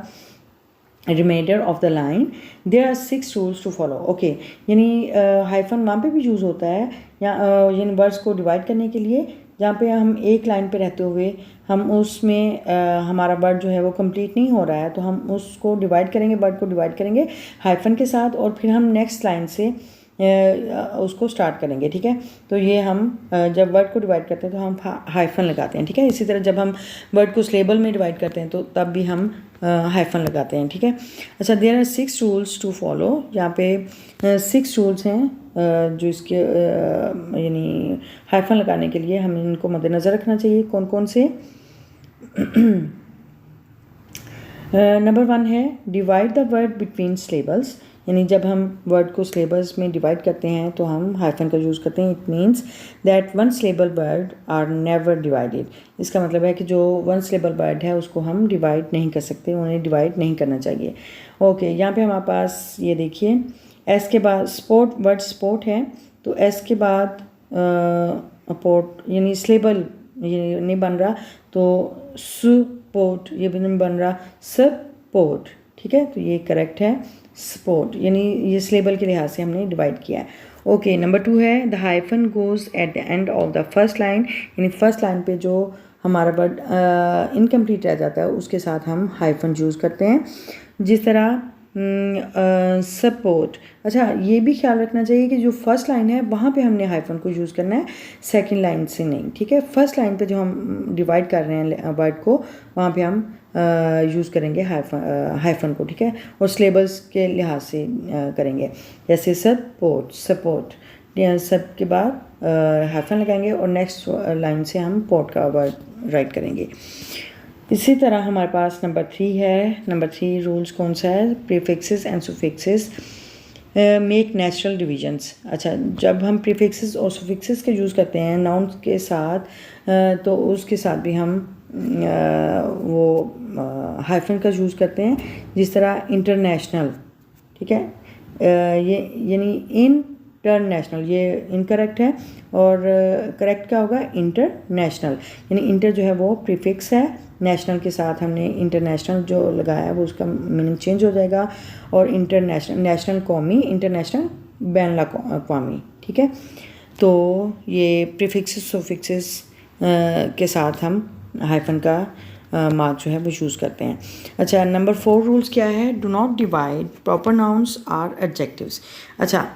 Speaker 1: reminder of the line, there are 6 rules to follow. Okay, यानी hyphen वहाँ पे भी use होता है या यानी words को divide करने के लिए, जहाँ पे हम एक लाइन पे रहते हुए हम उसमें हमारा वर्ड जो है वो कंप्लीट नहीं हो रहा है, तो हम उसको डिवाइड करेंगे, वर्ड को डिवाइड करेंगे हाइफन के साथ, और फिर हम नेक्स्ट लाइन से उसको स्टार्ट करेंगे, ठीक है। तो ये हम जब वर्ड को डिवाइड करते हैं तो हम हाइफन लगाते हैं, ठीक है। इसी तरह जब हम वर्ड को सिलेबल में डिवाइड करते हैं तो तब भी हम हाइफन लगाते हैं, ठीक है। अच्छा, there are 6 rules to follow, यहाँ पे 6 रूल्स हैं जो इसके यानी हाइफन लगाने के लिए हमें इनको मद्देनज़र रखना चाहिए। कौन कौन से? नंबर 1 है divide the word between syllables, यानी जब हम वर्ड को सिलेबल्स में डिवाइड करते हैं तो हम हाइफन का यूज़ करते हैं। It means that one syllable word are never divided, इसका मतलब है कि जो वन सिलेबल वर्ड है उसको हम डिवाइड नहीं कर सकते, उन्हें डिवाइड नहीं करना चाहिए। ओके, यहाँ पे हमारे पास ये देखिए एस के बाद स्पोर्ट, वर्ड स्पोर्ट है, तो एस के बाद पोर्ट यानी सिलेबल ये नहीं बन रहा, तो सपोर्ट ये भी नहीं बन रहा, सपोर्ट, ठीक है। तो ये करेक्ट है, सपोर्ट, यानी ये सिलेबल के लिहाज से हमने डिवाइड किया है। ओके, नंबर 2 है the hyphen goes eight the end of the first line, यानी फर्स्ट लाइन पे जो हमारा वर्ड इनकम्प्लीट रह जाता है उसके साथ हम हाइफन यूज़ करते हैं, जिस तरह सपोर्ट। अच्छा, ये भी ख्याल रखना चाहिए कि जो फर्स्ट लाइन है वहाँ पे हमने हाइफन को यूज़ करना है, सेकंड लाइन से नहीं, ठीक है। फर्स्ट लाइन पे जो हम डिवाइड कर रहे हैं वर्ड को वहाँ पे हम यूज़ करेंगे हाइफन को, ठीक है, और सिलेबल्स के लिहाज से करेंगे, जैसे सपोर्ट सब के बाद हाइफन लगाएंगे और नेक्स्ट लाइन से हम पोर्ट का वर्ड राइट करेंगे। इसी तरह हमारे पास नंबर 3 है। नंबर 3 रूल्स कौन सा है? Prefixes and suffixes make natural divisions. अच्छा, जब हम प्रीफिक्सेस और सुफिक्सेस के यूज़ करते हैं नाउन के साथ, तो उसके साथ भी हम वो हाइफन का यूज़ करते हैं। जिस तरह इंटरनेशनल, ठीक है, ये यानी इंटरनेशनल, ये इनकरेक्ट है और करेक्ट क्या होगा? इंटरनेशनल। यानी इंटर जो है वो प्रीफिक्स है, नेशनल के साथ हमने इंटरनेशनल जो लगाया है वो उसका मीनिंग चेंज हो जाएगा। और इंटरनेशनल, नेशनल कौमी, इंटरनेशनल बैन अवी, ठीक है। तो ये प्रीफिक्सेस सुफिक्सेस के साथ हम हाइफन का मार्क जो है वो यूज़ करते हैं। अच्छा, नंबर 4 रूल्स क्या है? Do not divide proper nouns or adjectives. अच्छा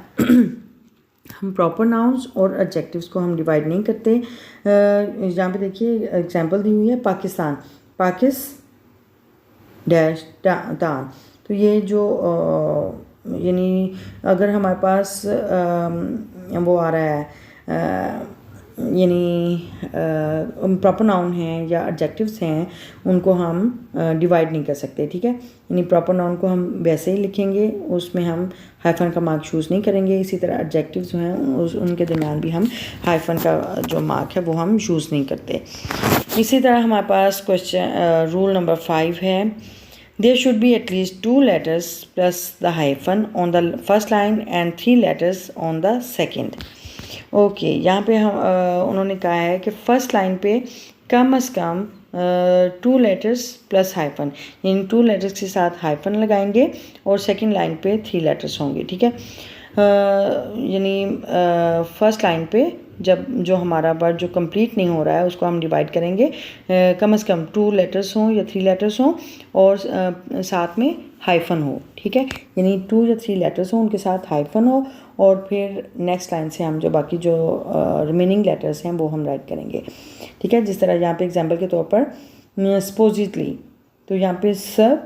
Speaker 1: हम प्रॉपर नाउन्स और एडजेक्टिव्स को हम डिवाइड नहीं करते। यहाँ पे देखिए एग्जांपल दी हुई है, पाकिस्तान, पाकिस डैश तान। तो ये जो यानी अगर हमारे पास वो आ रहा है यानी प्रॉपर नाउन हैं या एडजेक्टिव्स हैं, उनको हम डिवाइड नहीं कर सकते, ठीक है। यानी प्रॉपर नाउन को हम वैसे ही लिखेंगे, उसमें हम हाइफन का मार्क यूज़ नहीं करेंगे। इसी तरह एडजेक्टिव्स जो हैं उनके दरमियान भी हम हाइफन का जो मार्क है वो हम यूज़ नहीं करते। इसी तरह हमारे पास क्वेश्चन रूल नंबर 5 है, there should be at least 2 letters plus the hyphen on the first line and 3 letters on the second। Okay, यहाँ पे हम उन्होंने कहा है कि फर्स्ट लाइन पे कम अज़ कम 2 लेटर्स प्लस हाइफन, यानी 2 लेटर्स के साथ हाइफन लगाएंगे और सेकंड लाइन पे 3 लेटर्स होंगे, ठीक है। यानी फर्स्ट लाइन पे जब जो हमारा वर्ड जो कंप्लीट नहीं हो रहा है उसको हम डिवाइड करेंगे, कम से कम 2 लेटर्स हों या 3 लेटर्स हों और साथ में हाइफन हो, ठीक है। यानी 2 या 3 लेटर्स हों, उनके साथ हाइफन हो और फिर नेक्स्ट लाइन से हम जो बाकी जो रिमेनिंग लेटर्स हैं वो हम राइट करेंगे, ठीक है। जिस तरह यहाँ पे एग्जांपल के तौर पर सपोजिटली, तो यहाँ पे सब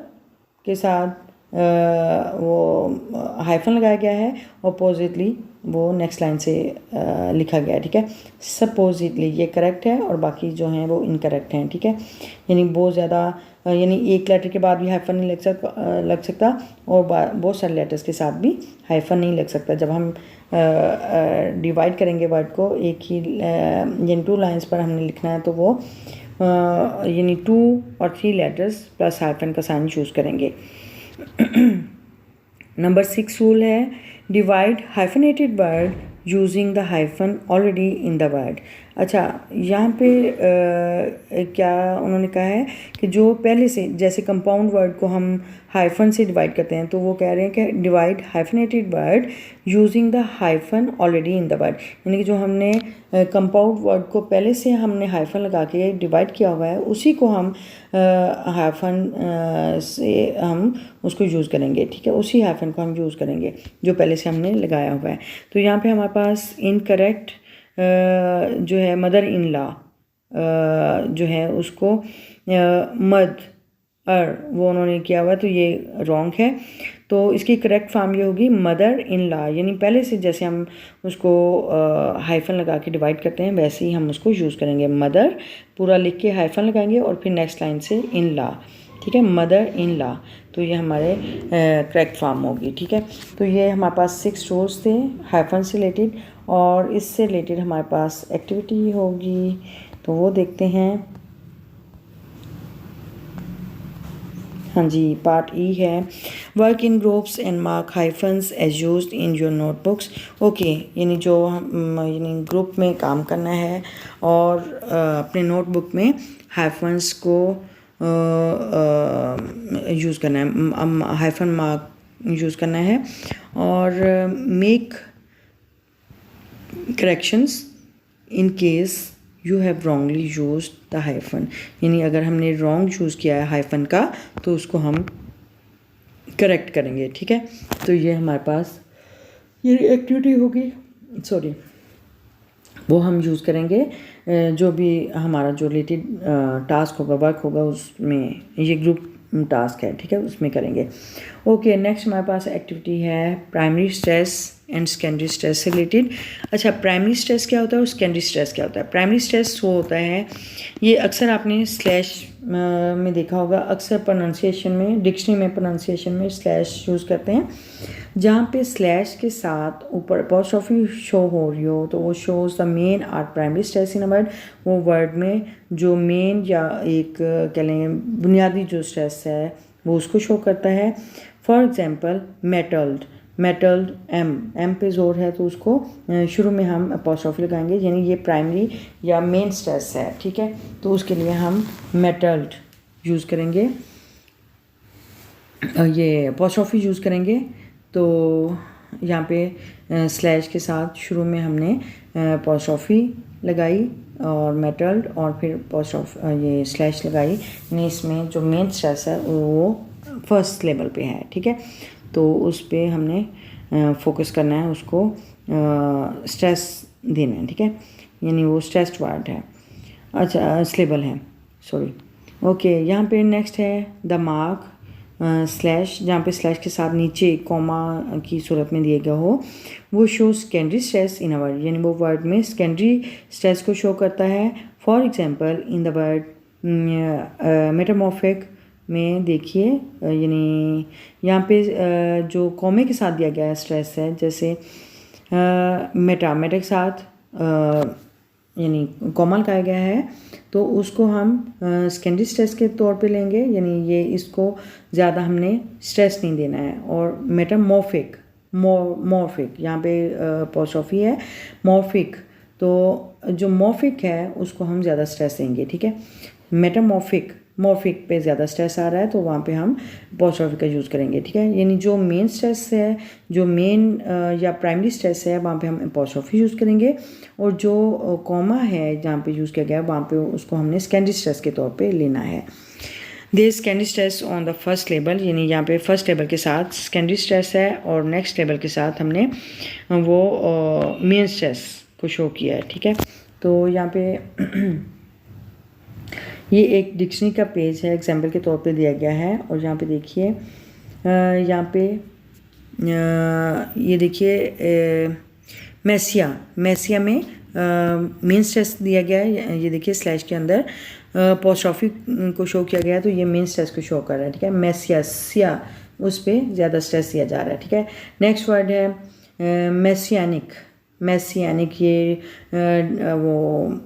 Speaker 1: के साथ वो हाइफन लगाया गया है, अपोजिटली वो नेक्स्ट लाइन से लिखा गया है, ठीक है। सपोजिटली ये करेक्ट है और बाकी जो हैं वो इनकरेक्ट हैं, ठीक है। यानी बहुत ज़्यादा, यानी एक लेटर के बाद भी हाइफन नहीं लग सकता और बहुत सारे लेटर्स के साथ भी हाइफन नहीं लग सकता। जब हम डिवाइड करेंगे वर्ड को एक ही यानी 2 लाइंस पर हमने लिखना है, तो वो यानी 2 और 3 लेटर्स प्लस हाइफन का साइन चूज़ करेंगे। नंबर 6 रूल है, divide hyphenated word using the hyphen already in the word. अच्छा, यहाँ पे क्या उन्होंने कहा है कि जो पहले से, जैसे कंपाउंड वर्ड को हम हाइफन से डिवाइड करते हैं, तो वो कह रहे हैं कि divide hyphenated word using the hyphen already in the word. यानी कि जो हमने कंपाउंड वर्ड को पहले से हमने हाइफन लगा के डिवाइड किया हुआ है, उसी को हम हाइफन से हम उसको यूज़ करेंगे, ठीक है। उसी हाइफन को हम यूज़ करेंगे जो पहले से हमने लगाया हुआ है। तो यहाँ पे हमारे पास इनकरेक्ट जो है मदर इन लॉ जो है उसको मद वो उन्होंने किया हुआ है, तो ये रॉन्ग है। तो इसकी करेक्ट फॉर्म ये होगी मदर इन लॉ। यानी पहले से जैसे हम उसको हाइफन लगा के डिवाइड करते हैं वैसे ही हम उसको यूज़ करेंगे। मदर पूरा लिख के हाइफन लगाएंगे और फिर नेक्स्ट लाइन से इन लॉ, ठीक है, मदर इन लॉ। तो ये हमारे करेक्ट फॉर्म होगी, ठीक है। तो ये हमारे पास 6 रूल्स थे हाइफन से रिलेटेड, और इससे रिलेटेड हमारे पास एक्टिविटी होगी, तो वो देखते हैं। हाँ जी, पार्ट ई है, work in groups and mark hyphens as used in your notebooks. Okay, यानी जो यानी ग्रुप में काम करना है और अपने नोटबुक में हाइफन्स को यूज़ करना है, हाइफन मार्क यूज़ करना है और make corrections in case you have wrongly used the hyphen. यानी अगर हमने रॉन्ग यूज़ किया है हाइफन का तो उसको हम करेक्ट करेंगे, ठीक है। तो ये हमारे पास ये एक्टिविटी होगी, सॉरी, वो हम यूज़ करेंगे जो भी हमारा जो रिलेटेड टास्क होगा, वर्क होगा, उसमें ये ग्रुप टास्क है, ठीक है, उसमें करेंगे। ओके, नेक्स्ट हमारे पास एक्टिविटी है primary stress and secondary stress से रिलेटेड। अच्छा, प्राइमरी स्ट्रेस क्या होता है और सेकेंडरी स्ट्रेस क्या होता है? प्राइमरी स्ट्रेस वो होता है, ये अक्सर आपने स्लैश में देखा होगा, अक्सर प्रोनाउंसिएशन में, डिक्शनरी में प्रोनाउंसिएशन में स्लैश यूज़ करते हैं। जहाँ पे स्लैश के साथ ऊपर अपॉस्ट्रोफी शो हो रही हो तो वो shows the main or primary stress in a word. वो वर्ड में जो मेन या एक कह लें बुनियादी जो स्ट्रेस है वो उसको शो करता है। For example metalled, metalled M पे जोर है तो उसको शुरू में हम अपॉस्ट्रोफी लगाएंगे, यानी ये प्राइमरी या मेन स्ट्रेस है, ठीक है। तो उसके लिए हम मेटल्ड यूज़ करेंगे, ये अपॉस्ट्रोफी यूज़ करेंगे। तो यहाँ पे स्लैश के साथ शुरू में हमने अपॉस्ट्रोफी लगाई और मेटल्ड और फिर ये स्लैश लगाई, यानी इसमें जो मेन स्ट्रेस है वो फर्स्ट लेवल पे है, ठीक है। तो उस पे हमने फोकस करना है, उसको स्ट्रेस देना है, ठीक है, यानी वो स्ट्रेस्ड वर्ड है। अच्छा, स्लेबल है, सॉरी। ओके, यहाँ पे नेक्स्ट है द मार्क स्लैश, जहाँ पे स्लैश के साथ नीचे कॉमा की सूरत में दिया गया हो, वो show secondary stress in a word, यानी वो वर्ड में सेकेंडरी स्ट्रेस को शो करता है। For example in the word metamorphic में देखिए, यानी यहाँ पे जो कॉमे के साथ दिया गया है स्ट्रेस है, जैसे मेटा के साथ यानी कॉमा लगाया गया है तो उसको हम सेकेंडरी स्ट्रेस के तौर पे लेंगे, यानी ये इसको ज़्यादा हमने स्ट्रेस नहीं देना है। और मेटामॉर्फिक, मॉर्फिक यहाँ पे अपॉस्ट्रोफी है, मॉर्फिक, तो जो मॉर्फिक है उसको हम ज़्यादा स्ट्रेस देंगे, ठीक है। मॉर्फिक पे ज़्यादा स्ट्रेस आ रहा है तो वहाँ पे हम अपॉस्ट्रोफी का यूज़ करेंगे, ठीक है। यानी जो मेन स्ट्रेस है, जो मेन या प्राइमरी स्ट्रेस है, वहाँ पे हम अपॉस्ट्रोफी यूज़ करेंगे, और जो कॉमा है जहाँ पे यूज़ किया गया है वहाँ पे उसको हमने सेकेंडरी स्ट्रेस के तौर पे लेना है। There secondary stress on the first level, यानी यहाँ पे फर्स्ट लेवल के साथ सेकेंडरी स्ट्रेस है और नेक्स्ट लेवल के साथ हमने वो मेन स्ट्रेस को शो किया है, ठीक है। तो यहाँ पे ये एक डिक्शनरी का पेज है, एग्जाम्पल के तौर पे दिया गया है। और यहाँ पे देखिए, यहाँ पे ये देखिए मैसिया में मेन स्ट्रेस दिया गया है, ये देखिए स्लैश के अंदर अपॉस्ट्रोफी को शो किया गया है तो ये मेन स्ट्रेस को शो कर रहा है, ठीक है। मैसिया, उस पर ज़्यादा स्ट्रेस दिया जा रहा है, ठीक है। नेक्स्ट वर्ड है मैसियानिक, ये वो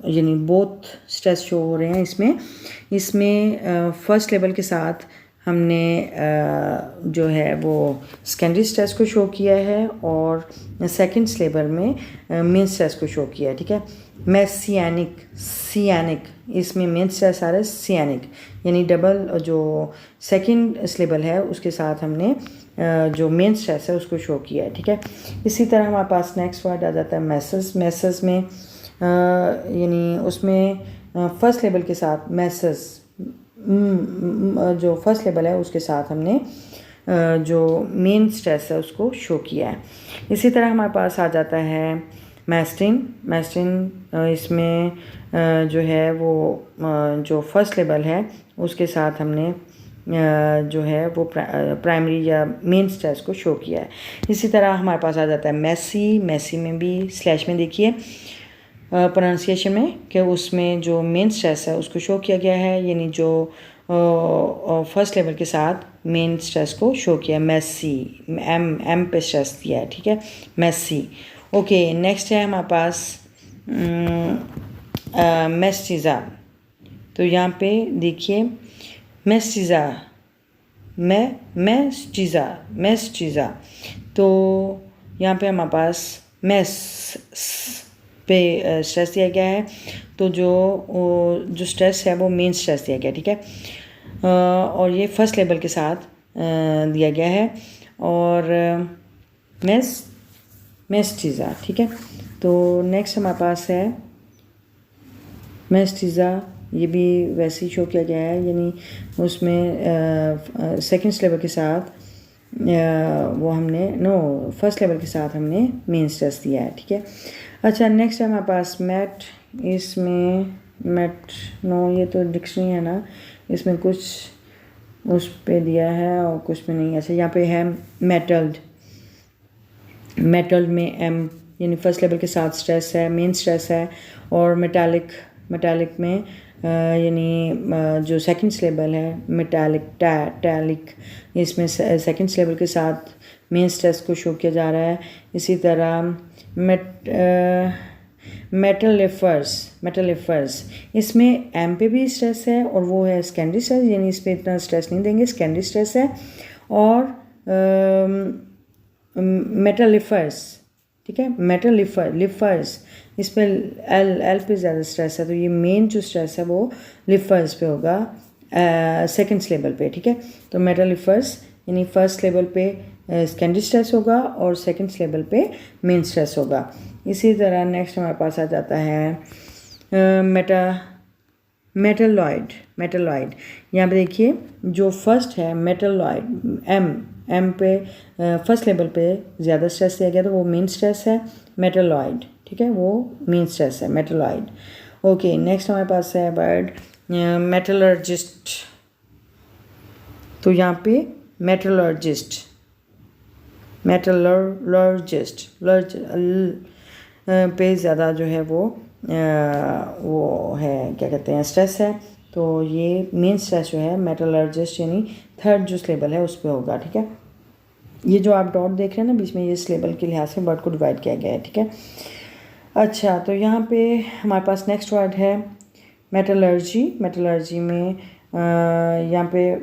Speaker 1: यानी बोथ स्ट्रेस शो हो रहे हैं इसमें फर्स्ट लेवल के साथ हमने जो है वो सेकेंडरी स्ट्रेस को शो किया है और सेकंड लेवल में मेन स्ट्रेस को शो किया है, ठीक है। सियानिक, इसमें मेन स्ट्रेस आ रहा है सियानिक, यानी डबल जो सेकंड स्लेबल है उसके साथ हमने जो मेन स्ट्रेस है उसको शो किया है, ठीक है। इसी तरह हमारे पास नेक्स्ट वर्ड आ जाता है मैसेस में, यानी उसमें फर्स्ट लेवल के साथ मैसेस, जो फर्स्ट लेवल है उसके साथ हमने जो मेन स्ट्रेस है उसको शो किया है। इसी तरह हमारे पास आ जाता है मैस्टिन, इसमें जो है वो जो फर्स्ट लेवल है उसके साथ हमने जो है वो प्राइमरी या मेन स्ट्रेस को शो किया है। इसी तरह हमारे पास आ जाता है मैसी में भी स्लैश में देखिए प्रोनाउंसिएशन में कि उसमें जो मेन स्ट्रेस है उसको शो किया गया है, यानी जो फर्स्ट लेवल के साथ मेन स्ट्रेस को शो किया, मैसी एम पे स्ट्रेस दिया है, ठीक है, मैसी। ओके, नेक्स्ट है हमारे पास मेस्टिज़ा। तो यहाँ पे देखिए मेस्टिज़ा, तो यहाँ पे हमारे पास मेस पे स्ट्रेस दिया गया है, तो जो स्ट्रेस है वो मेन स्ट्रेस दिया गया, ठीक है। और ये फर्स्ट लेवल के साथ दिया गया है और मेस्टिज़ा, ठीक है। तो नेक्स्ट हमारे पास है मेस्टिज़ा, ये भी वैसे ही शो किया गया है, यानी उसमें सेकंड लेवल के साथ वो हमने फर्स्ट लेवल के साथ हमने मेन स्ट्रेस दिया है, ठीक है। अच्छा, नेक्स्ट है हमारे पास इसमें ये तो डिक्शनरी है ना, इसमें कुछ उस पे दिया है और कुछ में नहीं। अच्छा, यहाँ पे है मेटल्ड, मेटल में एम यानी फर्स्ट लेवल के साथ स्ट्रेस है, मेन स्ट्रेस है। और मेटालिक में यानी जो सेकंड लेवल है टैलिक, इसमें सेकंड लेवल के साथ मेन स्ट्रेस को शो किया जा रहा है। इसी तरह मेटलिफर्स इसमें एम पे भी स्ट्रेस है और वो है सेकेंडरी स्ट्रेस, यानी इस पर इतना स्ट्रेस नहीं देंगे, सेकेंडरी स्ट्रेस है। और मेटलिफर्स, ठीक है, लिफर्स इस पर एल पे ज़्यादा स्ट्रेस है, तो ये मेन जो स्ट्रेस है वो लिफर्स पे होगा सेकंड लेवल पे, ठीक है। तो मेटलिफर्स यानी फर्स्ट लेवल पे सेकेंडरी स्ट्रेस होगा और सेकंड लेवल पे मेन स्ट्रेस होगा। इसी तरह नेक्स्ट हमारे पास आ जाता है मेटलॉइड। यहाँ पे देखिए जो फर्स्ट है मेटलॉइड, एम पे फर्स्ट लेवल पे ज़्यादा स्ट्रेस दिया गया तो वो मेन स्ट्रेस है मेटलॉइड, ठीक है, वो मेन स्ट्रेस है मेटलॉइड। ओके, नेक्स्ट हमारे पास है वर्ड मेटलर्जिस्ट। तो यहाँ पे मेटलर्जिस्ट पे ज़्यादा जो है वो है क्या कहते हैं स्ट्रेस है, तो ये मेन स्ट्रेस जो है मेटलर्जिस्ट यानी थर्ड जो स्लेबल है उस पर होगा, ठीक है। ये जो आप डॉट देख रहे हैं ना बीच में, ये स्लेबल के लिहाज से वर्ड को डिवाइड किया गया है, ठीक है। अच्छा, तो यहाँ पे हमारे पास नेक्स्ट वर्ड है मेटलर्जी में यहाँ पे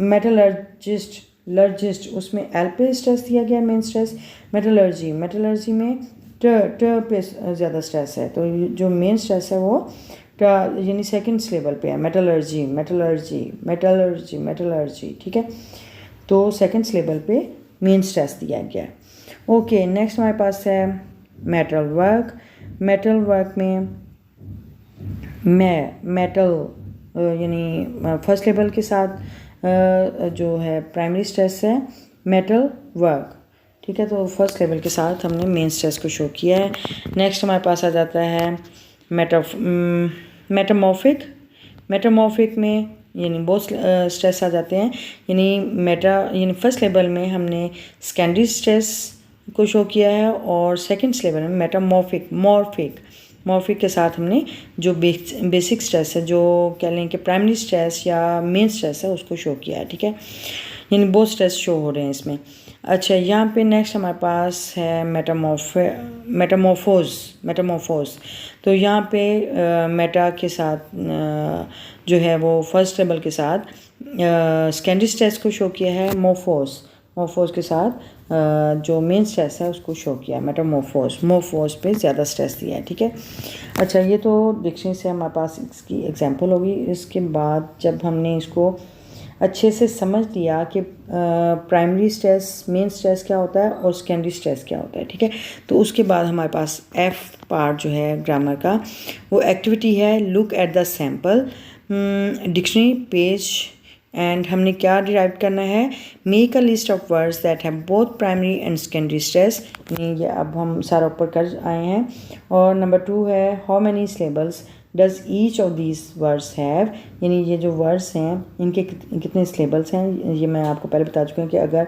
Speaker 1: मेटलर्जिस्ट उसमें एल पे स्ट्रेस दिया गया मेन स्ट्रेस। मेटलर्जी में ट पे ज़्यादा स्ट्रेस है, तो जो मेन स्ट्रेस है वो यानी सेकंड लेवल पे है मेटलर्जी, ठीक है। तो सेकंड लेवल पे मेन स्ट्रेस दिया गया। ओके, नेक्स्ट हमारे पास है मेटल वर्क में मेटल यानी फर्स्ट लेवल के साथ जो है प्राइमरी स्ट्रेस है मेटल वर्क, ठीक है। तो फर्स्ट लेवल के साथ हमने मेन स्ट्रेस को शो किया है। नेक्स्ट हमारे पास आ जाता है मेटामॉर्फिक में यानी बहुत स्ट्रेस आ जाते हैं, यानी फर्स्ट लेवल में हमने सेकेंडरी स्ट्रेस को शो किया है और सेकंड लेवल में मॉर्फिक के साथ हमने जो बेसिक स्ट्रेस है, जो कह लें कि प्राइमरी स्ट्रेस या मेन स्ट्रेस है, उसको शो किया है, ठीक है। यानी बहुत स्ट्रेस शो हो रहे हैं इसमें। अच्छा, यहाँ पे नेक्स्ट हमारे पास है मेटामॉर्फोज। तो यहाँ पे मेटा के साथ जो है वो फर्स्ट लेवल के साथ सेकेंडरी स्ट्रेस को शो किया है। मोफोज के साथ जो मेन स्ट्रेस है उसको शो किया है। मोफोज पे ज़्यादा स्ट्रेस दिया है, ठीक है। अच्छा, ये तो डिक्शनरी से हमारे पास इसकी एग्जांपल होगी। इसके बाद जब हमने इसको अच्छे से समझ लिया कि प्राइमरी स्ट्रेस, मेन स्ट्रेस क्या होता है और सेकेंडरी स्ट्रेस क्या होता है, ठीक है, तो उसके बाद हमारे पास एफ पार्ट जो है ग्रामर का वो एक्टिविटी है look at the sample dictionary page and हमने क्या डिराइव करना है, make a list of words that have both primary and secondary stress. ये अब हम सारा ऊपर कर आए हैं। और नंबर 2 है how many syllables does each of these words have, यानी ये जो वर्ड्स हैं इनके कितने सिलेबल्स हैं। ये मैं आपको पहले बता चुकी हूँ कि अगर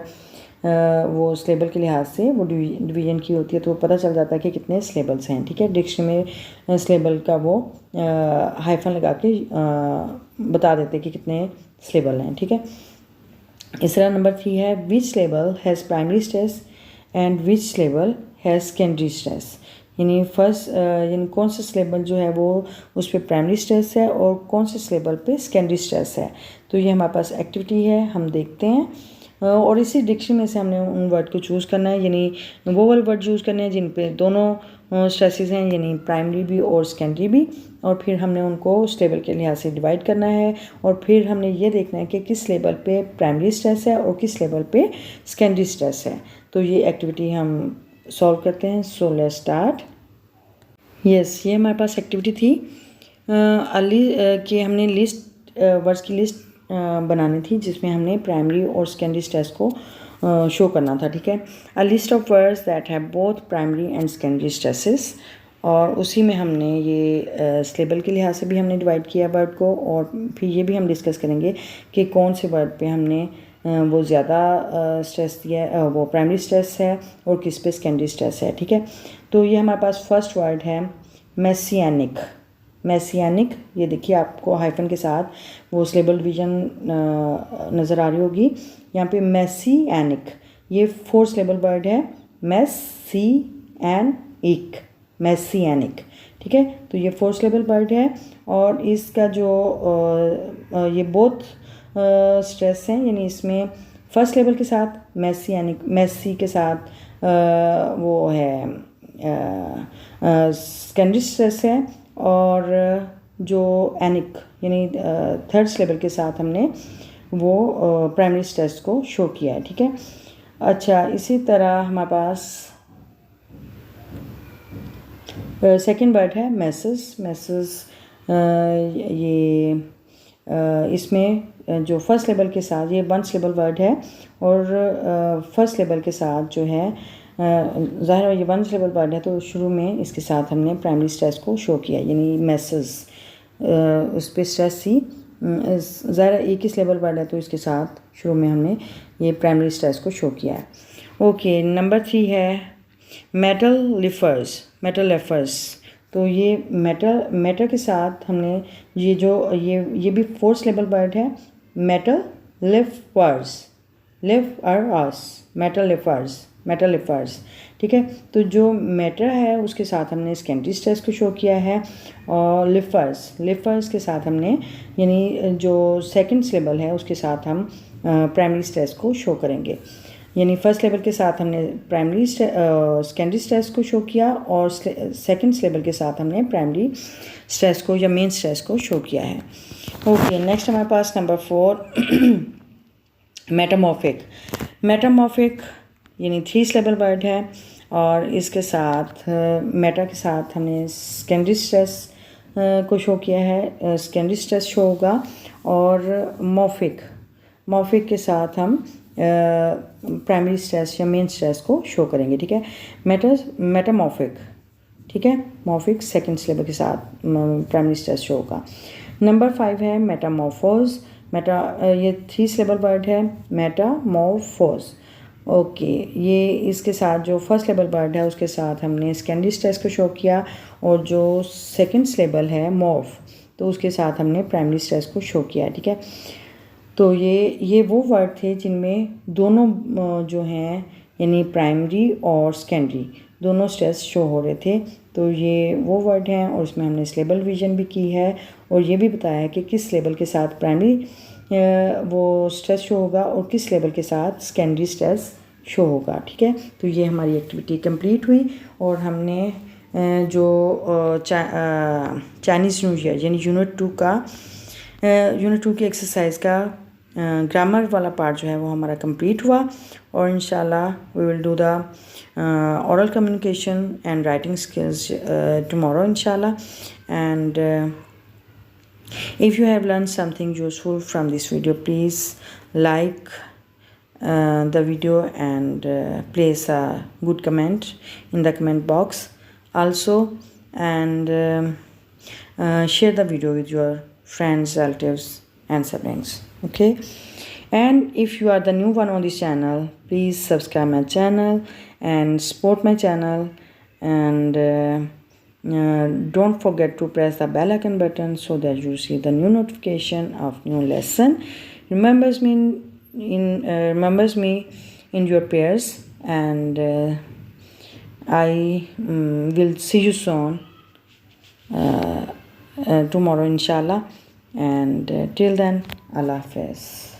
Speaker 1: वो सिलेबल के लिहाज से वो डिवीजन की होती है तो पता चल जाता है कि कितने सिलेबल्स हैं, ठीक है। डिक्शनरी में सिलेबल का वो हाइफन लगा के बता देते कि कितने सिलेबल हैं, ठीक है। इस तरह नंबर 3 है which syllable has primary stress and which syllable has secondary stress, यानी यानी कौन सा सिलेबल जो है वो उस पर प्राइमरी स्ट्रेस है और कौन से सिलेबल पे सेकेंडरी स्ट्रेस है। तो ये हमारे पास एक्टिविटी है, हम देखते हैं और इसी डिक्शनरी में से हमने उन वर्ड को चूज़ करना है, यानी वो वाले वर्ड चूज़ करने हैं जिन पे दोनों स्ट्रेसेस हैं, यानी प्राइमरी भी और सेकेंडरी भी, और फिर हमने उनको सिलेबल के लिहाज से डिवाइड करना है और फिर हमने ये देखना है कि किस लेवल पे प्राइमरी स्ट्रेस है और किस लेवल पे सेकेंडरी स्ट्रेस है। तो ये एक्टिविटी हम सॉल्व करते हैं। So let's start. यस, ये हमारे पास एक्टिविटी थी कि हमने वर्ड्स की लिस्ट बनानी थी जिसमें हमने प्राइमरी और सेकेंडरी स्ट्रेस को शो करना था, ठीक है। A list of words that have both primary and secondary stresses, और उसी में हमने ये सिलेबल के लिहाज से भी हमने डिवाइड किया वर्ड को, और फिर ये भी हम डिस्कस करेंगे कि कौन से वर्ड पे हमने वो ज़्यादा स्ट्रेस दिया है, वो प्राइमरी स्ट्रेस है और किस पे सेकेंडरी स्ट्रेस है। ठीक है, तो ये हमारे पास फर्स्ट वर्ड है मेसियानिक। मेसियानिक, ये देखिए आपको हाइफन के साथ वो सिलेबल डिवीजन नज़र आ रही होगी। यहाँ पे मेसियानिक, ये 4 सिलेबल वर्ड है, मेसियानिक, मेसियानिक। ठीक है, तो ये 4 सिलेबल वर्ड है और इसका जो ये बोथ स्ट्रेस हैं, यानी इसमें फर्स्ट लेवल के साथ मेसियानिक, मेसी के साथ वो है सेकेंडरी स्ट्रेस है, और जो एनिक यानी थर्ड लेवल के साथ हमने वो प्राइमरी स्ट्रेस को शो किया है। ठीक है, अच्छा इसी तरह हमारे पास सेकंड वर्ड है मैसेस। मैसेस ये इसमें जो फर्स्ट लेवल के साथ, ये 1 लेवल वर्ड है और फर्स्ट लेवल के साथ जो है ज़ाहिर है ये 1 लेवल वर्ड है, तो शुरू में इसके साथ हमने प्राइमरी स्ट्रेस को शो किया, यानी मैसेस उस पर स्ट्रेस थी। ज़ाहिर एक ही लेवल वर्ड है तो इसके साथ शुरू में हमने ये प्राइमरी स्ट्रेस को शो किया है। ओके, नंबर 3 है मेटल लिफर्स। मेटल लिफर्स, तो ये मेटल के साथ हमने ये जो ये भी 4 लेवल वर्ड है, मेटल लिफर्स, मेटल लिफर्स, मेटल लिफर्स। ठीक है, तो जो मैटर है उसके साथ हमने सेकेंडरी स्ट्रेस को शो किया है, और लिफर्स के साथ हमने यानी जो सेकंड लेवल है उसके साथ हम प्राइमरी स्ट्रेस को शो करेंगे। यानी फर्स्ट लेवल के साथ हमने प्राइमरी सेकेंडरी स्ट्रेस को शो किया और सेकंड लेवल के साथ हमने प्राइमरी स्ट्रेस को या मेन स्ट्रेस को शो किया है। ओके, नेक्स्ट हमारे पास नंबर 4 मेटामॉर्फिक। मेटामॉर्फिक यानी 3 लेवल वर्ड है और इसके साथ मेटा के साथ हमने सेकेंडरी स्ट्रेस को शो किया है, सेकेंडरी स्ट्रेस शो होगा, और मॉर्फिक के साथ हम प्राइमरी स्ट्रेस या मेन स्ट्रेस को शो करेंगे। ठीक है, मेटामॉर्फिक, ठीक है, मॉर्फिक सेकंड लेवल के साथ प्राइमरी स्ट्रेस शो होगा। नंबर 5 है मेटामॉर्फोज। ये 3 लेवल वर्ड है, मेटामॉर्फोज। ओके, ये इसके साथ जो फर्स्ट लेवल वर्ड है उसके साथ हमने सेकेंडरी स्ट्रेस को शो किया, और जो सेकंड लेवल है मॉर्फ, तो उसके साथ हमने प्राइमरी स्ट्रेस को शो किया। ठीक है, तो ये वो वर्ड थे जिनमें दोनों जो हैं यानी प्राइमरी और सेकेंडरी दोनों स्ट्रेस शो हो रहे थे। तो ये वो वर्ड हैं और उसमें हमने लेवल विजन भी की है और ये भी बताया है कि किस लेवल के साथ प्राइमरी वो स्ट्रेस शो होगा और किस लेवल के साथ सेकेंडरी स्ट्रेस शो होगा। ठीक है, तो ये हमारी एक्टिविटी कंप्लीट हुई और हमने जो चाइनीज़ न्यू ईयर यानी यूनिट 2 की एक्सरसाइज का ग्रामर वाला पार्ट जो है वो हमारा कंप्लीट हुआ, और इंशाल्लाह we will do the oral communication and writing skills tomorrow inshallah. And if you have learned something useful from this video, please like the video and place a good comment in the comment box also, and share the video with your friends, relatives and siblings. Okay, and if you are the new one on this channel, please subscribe my channel and support my channel, and don't forget to press the bell icon button so that you see the new notification of new lesson. Remembers me in your prayers, and I will see you soon tomorrow inshallah, and till then Allah Hafiz.